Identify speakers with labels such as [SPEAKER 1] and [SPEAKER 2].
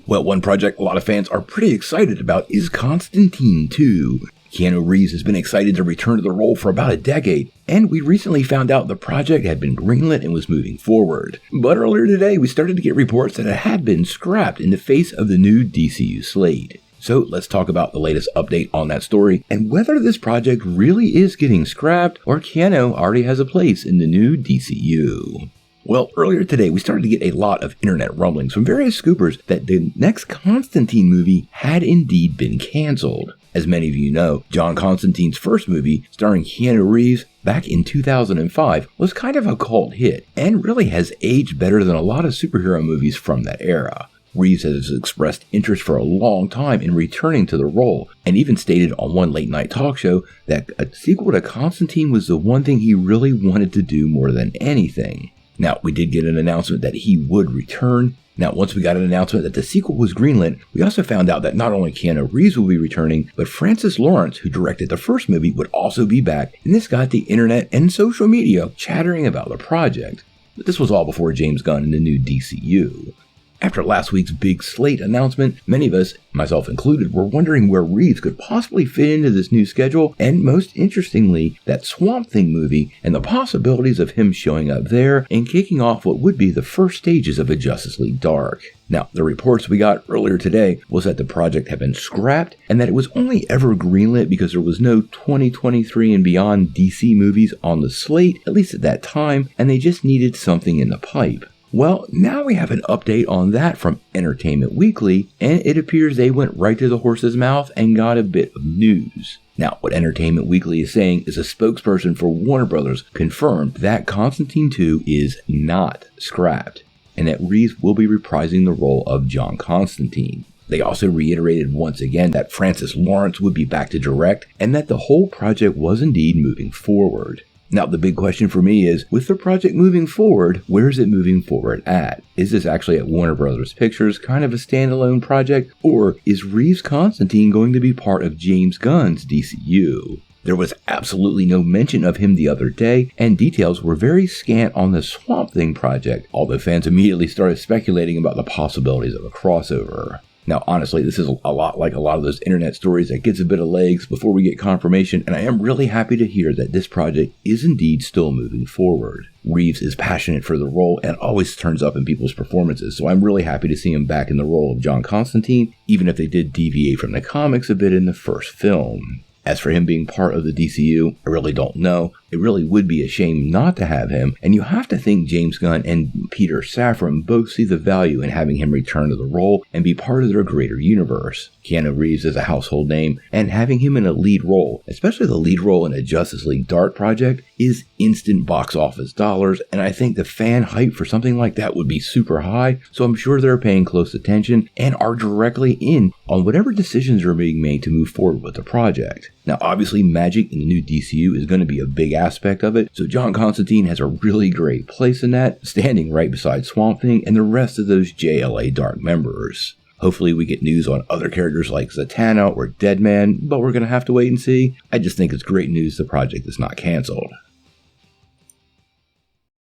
[SPEAKER 1] Well, one project a lot of fans are pretty excited about is Constantine 2. Keanu Reeves has been excited to return to the role for about a decade, and we recently found out the project had been greenlit and was moving forward. But earlier today, we started to get reports that it had been scrapped in the face of the new DCU Slate. So let's talk about the latest update on that story and whether this project really is getting scrapped or Keanu already has a place in the new DCU. Well, earlier today, we started to get a lot of internet rumblings from various scoopers that the next Constantine movie had indeed been canceled. As many of you know, John Constantine's first movie, starring Keanu Reeves, back in 2005, was kind of a cult hit and really has aged better than a lot of superhero movies from that era. Reeves has expressed interest for a long time in returning to the role, and even stated on one late-night talk show that a sequel to Constantine was the one thing he really wanted to do more than anything. Now, we did get an announcement that he would return. Now, once we got an announcement that the sequel was greenlit, we also found out that not only Keanu Reeves will be returning, but Francis Lawrence, who directed the first movie, would also be back, and this got the internet and social media chattering about the project. But this was all before James Gunn and the new DCU. After last week's big Slate announcement, many of us, myself included, were wondering where Reeves could possibly fit into this new schedule, and most interestingly, that Swamp Thing movie and the possibilities of him showing up there and kicking off what would be the first stages of a Justice League Dark. Now, the reports we got earlier today was that the project had been scrapped and that it was only ever greenlit because there was no 2023 and beyond DC movies on the slate, at least at that time, and they just needed something in the pipe. Well, now we have an update on that from Entertainment Weekly, and it appears they went right to the horse's mouth and got a bit of news. Now, what Entertainment Weekly is saying is a spokesperson for Warner Brothers confirmed that Constantine 2 is not scrapped, and that Reeves will be reprising the role of John Constantine. They also reiterated once again that Francis Lawrence would be back to direct, and that the whole project was indeed moving forward. Now, the big question for me is, with the project moving forward, where is it moving forward at? Is this actually at Warner Brothers Pictures, kind of a standalone project, or is Reeves Constantine going to be part of James Gunn's DCU? There was absolutely no mention of him the other day, and details were very scant on the Swamp Thing project, although fans immediately started speculating about the possibilities of a crossover. Now, honestly, this is a lot like a lot of those internet stories that gets a bit of legs before we get confirmation, and I am really happy to hear that this project is indeed still moving forward. Reeves is passionate for the role and always turns up in people's performances, so I'm really happy to see him back in the role of John Constantine, even if they did deviate from the comics a bit in the first film. As for him being part of the DCU, I really don't know. It really would be a shame not to have him, and you have to think James Gunn and Peter Safran both see the value in having him return to the role and be part of their greater universe. Keanu Reeves is a household name, and having him in a lead role, especially the lead role in a Justice League Dark project, is instant box office dollars, and I think the fan hype for something like that would be super high, so I'm sure they're paying close attention and are directly in on whatever decisions are being made to move forward with the project. Now, obviously, magic in the new DCU is going to be a big aspect of it, so John Constantine has a really great place in that, standing right beside Swamp Thing and the rest of those JLA Dark members. Hopefully we get news on other characters like Zatanna or Deadman, but we're going to have to wait and see. I just think it's great news the project is not canceled.